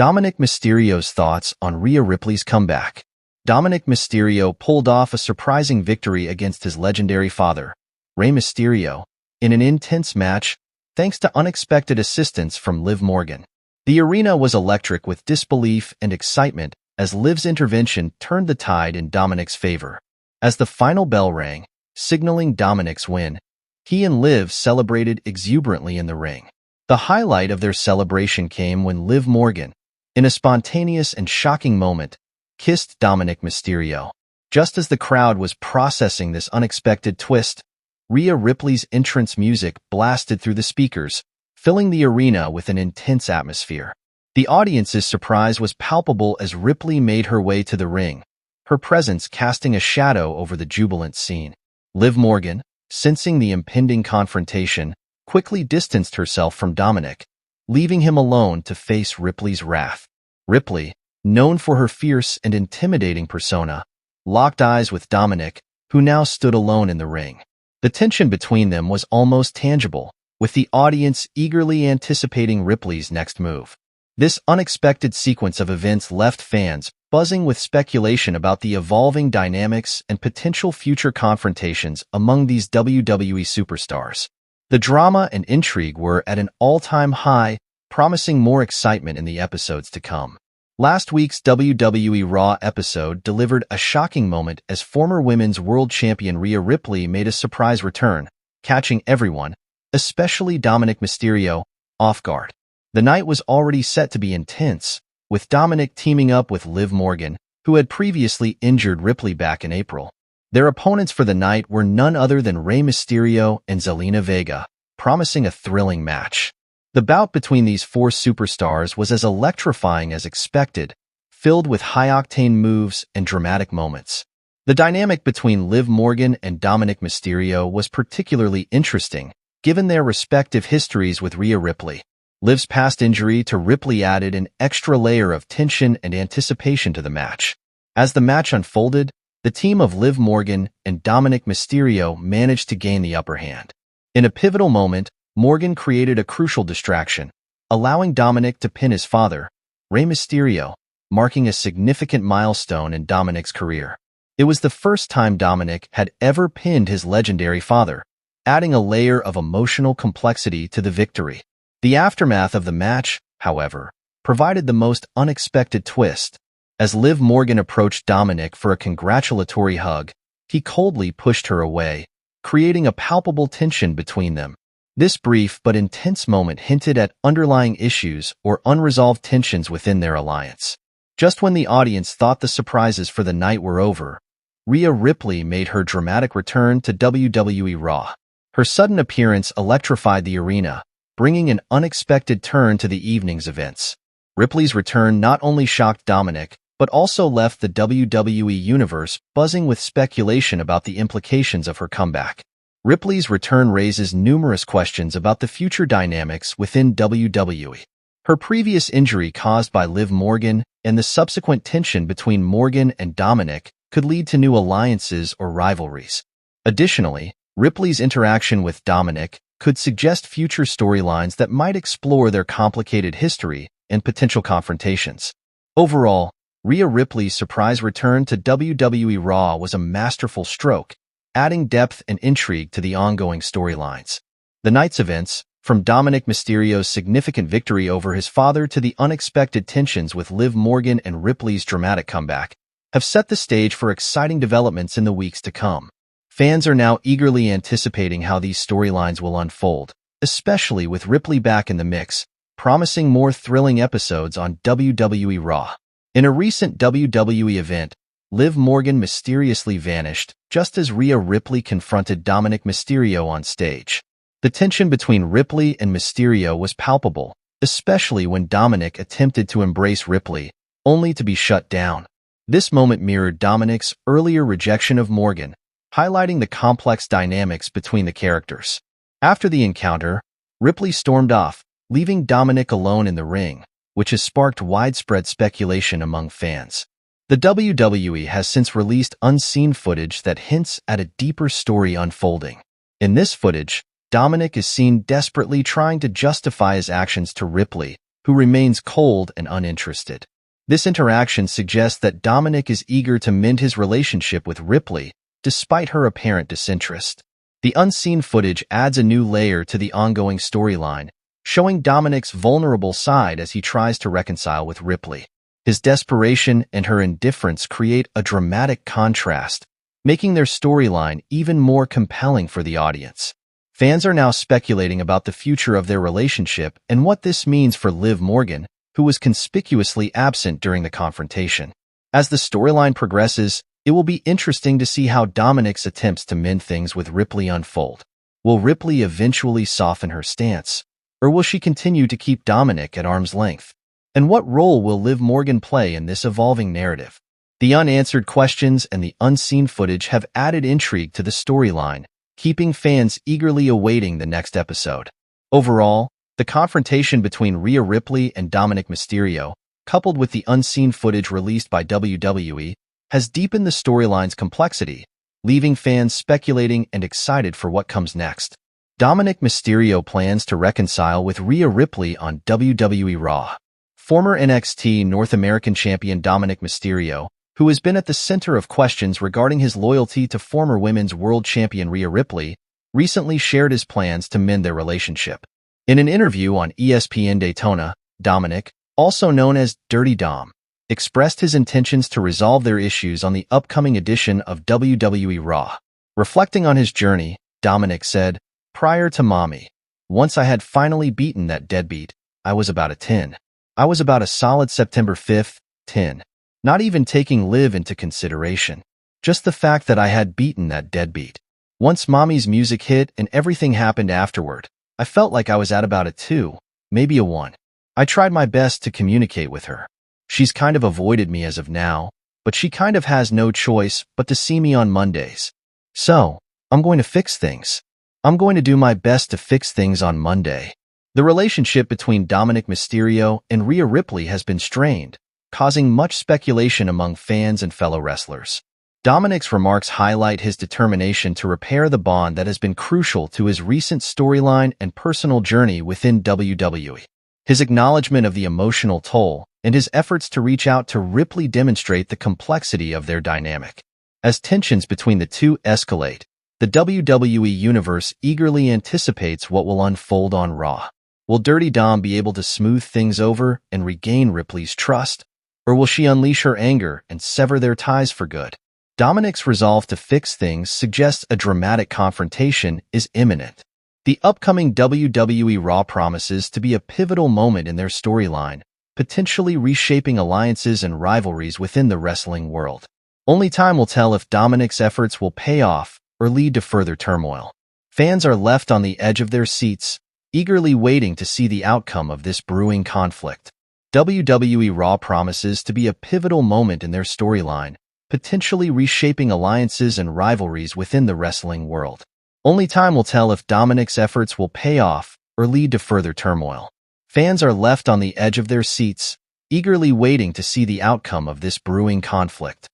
Dominik Mysterio's thoughts on Rhea Ripley's comeback. Dominik Mysterio pulled off a surprising victory against his legendary father, Rey Mysterio, in an intense match thanks to unexpected assistance from Liv Morgan. The arena was electric with disbelief and excitement as Liv's intervention turned the tide in Dominik's favor. As the final bell rang, signaling Dominik's win, he and Liv celebrated exuberantly in the ring. The highlight of their celebration came when Liv Morgan, in a spontaneous and shocking moment, kissed Dominik Mysterio. Just as the crowd was processing this unexpected twist, Rhea Ripley's entrance music blasted through the speakers, filling the arena with an intense atmosphere. The audience's surprise was palpable as Ripley made her way to the ring, her presence casting a shadow over the jubilant scene. Liv Morgan, sensing the impending confrontation, quickly distanced herself from Dominik, leaving him alone to face Ripley's wrath. Ripley, known for her fierce and intimidating persona, locked eyes with Dominik, who now stood alone in the ring. The tension between them was almost tangible, with the audience eagerly anticipating Ripley's next move. This unexpected sequence of events left fans buzzing with speculation about the evolving dynamics and potential future confrontations among these WWE superstars. The drama and intrigue were at an all-time high, promising more excitement in the episodes to come. Last week's WWE Raw episode delivered a shocking moment as former Women's World Champion Rhea Ripley made a surprise return, catching everyone, especially Dominik Mysterio, off guard. The night was already set to be intense, with Dominik teaming up with Liv Morgan, who had previously injured Ripley back in April. Their opponents for the night were none other than Rey Mysterio and Zelina Vega, promising a thrilling match. The bout between these four superstars was as electrifying as expected, filled with high-octane moves and dramatic moments. The dynamic between Liv Morgan and Dominik Mysterio was particularly interesting, given their respective histories with Rhea Ripley. Liv's past injury to Ripley added an extra layer of tension and anticipation to the match. As the match unfolded, the team of Liv Morgan and Dominik Mysterio managed to gain the upper hand. In a pivotal moment, Morgan created a crucial distraction, allowing Dominik to pin his father, Rey Mysterio, marking a significant milestone in Dominik's career. It was the first time Dominik had ever pinned his legendary father, adding a layer of emotional complexity to the victory. The aftermath of the match, however, provided the most unexpected twist. As Liv Morgan approached Dominik for a congratulatory hug, he coldly pushed her away, creating a palpable tension between them. This brief but intense moment hinted at underlying issues or unresolved tensions within their alliance. Just when the audience thought the surprises for the night were over, Rhea Ripley made her dramatic return to WWE Raw. Her sudden appearance electrified the arena, bringing an unexpected turn to the evening's events. Ripley's return not only shocked Dominik, but also left the WWE Universe buzzing with speculation about the implications of her comeback. Ripley's return raises numerous questions about the future dynamics within WWE. Her previous injury caused by Liv Morgan and the subsequent tension between Morgan and Dominik could lead to new alliances or rivalries. Additionally, Ripley's interaction with Dominik could suggest future storylines that might explore their complicated history and potential confrontations. Overall, Rhea Ripley's surprise return to WWE Raw was a masterful stroke, adding depth and intrigue to the ongoing storylines. The night's events, from Dominik Mysterio's significant victory over his father to the unexpected tensions with Liv Morgan and Ripley's dramatic comeback, have set the stage for exciting developments in the weeks to come. Fans are now eagerly anticipating how these storylines will unfold, especially with Ripley back in the mix, promising more thrilling episodes on WWE Raw. In a recent WWE event, Liv Morgan mysteriously vanished just as Rhea Ripley confronted Dominik Mysterio on stage. The tension between Ripley and Mysterio was palpable, especially when Dominik attempted to embrace Ripley, only to be shut down. This moment mirrored Dominik's earlier rejection of Morgan, highlighting the complex dynamics between the characters. After the encounter, Ripley stormed off, leaving Dominik alone in the ring, which has sparked widespread speculation among fans. The WWE has since released unseen footage that hints at a deeper story unfolding. In this footage, Dominik is seen desperately trying to justify his actions to Ripley, who remains cold and uninterested. This interaction suggests that Dominik is eager to mend his relationship with Ripley, despite her apparent disinterest. The unseen footage adds a new layer to the ongoing storyline, showing Dominik's vulnerable side as he tries to reconcile with Ripley. His desperation and her indifference create a dramatic contrast, making their storyline even more compelling for the audience. Fans are now speculating about the future of their relationship and what this means for Liv Morgan, who was conspicuously absent during the confrontation. As the storyline progresses, it will be interesting to see how Dominik's attempts to mend things with Ripley unfold. Will Ripley eventually soften her stance, or will she continue to keep Dominik at arm's length? And what role will Liv Morgan play in this evolving narrative? The unanswered questions and the unseen footage have added intrigue to the storyline, keeping fans eagerly awaiting the next episode. Overall, the confrontation between Rhea Ripley and Dominik Mysterio, coupled with the unseen footage released by WWE, has deepened the storyline's complexity, leaving fans speculating and excited for what comes next. Dominik Mysterio plans to reconcile with Rhea Ripley on WWE Raw. Former NXT North American champion Dominik Mysterio, who has been at the center of questions regarding his loyalty to former women's world champion Rhea Ripley, recently shared his plans to mend their relationship. In an interview on ESPN Daytona, Dominik, also known as Dirty Dom, expressed his intentions to resolve their issues on the upcoming edition of WWE Raw. Reflecting on his journey, Dominik said, "Prior to Mommy, once I had finally beaten that deadbeat, I was about a 10. I was about a solid September 5th, 10. Not even taking Liv into consideration. Just the fact that I had beaten that deadbeat. Once Mommy's music hit and everything happened afterward, I felt like I was at about a 2, maybe a 1. I tried my best to communicate with her. She's kind of avoided me as of now, but she kind of has no choice but to see me on Mondays. So, I'm going to fix things. I'm going to do my best to fix things on Monday." The relationship between Dominik Mysterio and Rhea Ripley has been strained, causing much speculation among fans and fellow wrestlers. Dominik's remarks highlight his determination to repair the bond that has been crucial to his recent storyline and personal journey within WWE. His acknowledgement of the emotional toll and his efforts to reach out to Ripley demonstrate the complexity of their dynamic. As tensions between the two escalate, the WWE Universe eagerly anticipates what will unfold on Raw. Will Dirty Dom be able to smooth things over and regain Ripley's trust? Or will she unleash her anger and sever their ties for good? Dominik's resolve to fix things suggests a dramatic confrontation is imminent. The upcoming WWE Raw promises to be a pivotal moment in their storyline, potentially reshaping alliances and rivalries within the wrestling world. Only time will tell if Dominik's efforts will pay off or lead to further turmoil. Fans are left on the edge of their seats, eagerly waiting to see the outcome of this brewing conflict. WWE Raw promises to be a pivotal moment in their storyline, potentially reshaping alliances and rivalries within the wrestling world. Only time will tell if Dominik's efforts will pay off or lead to further turmoil. Fans are left on the edge of their seats, eagerly waiting to see the outcome of this brewing conflict.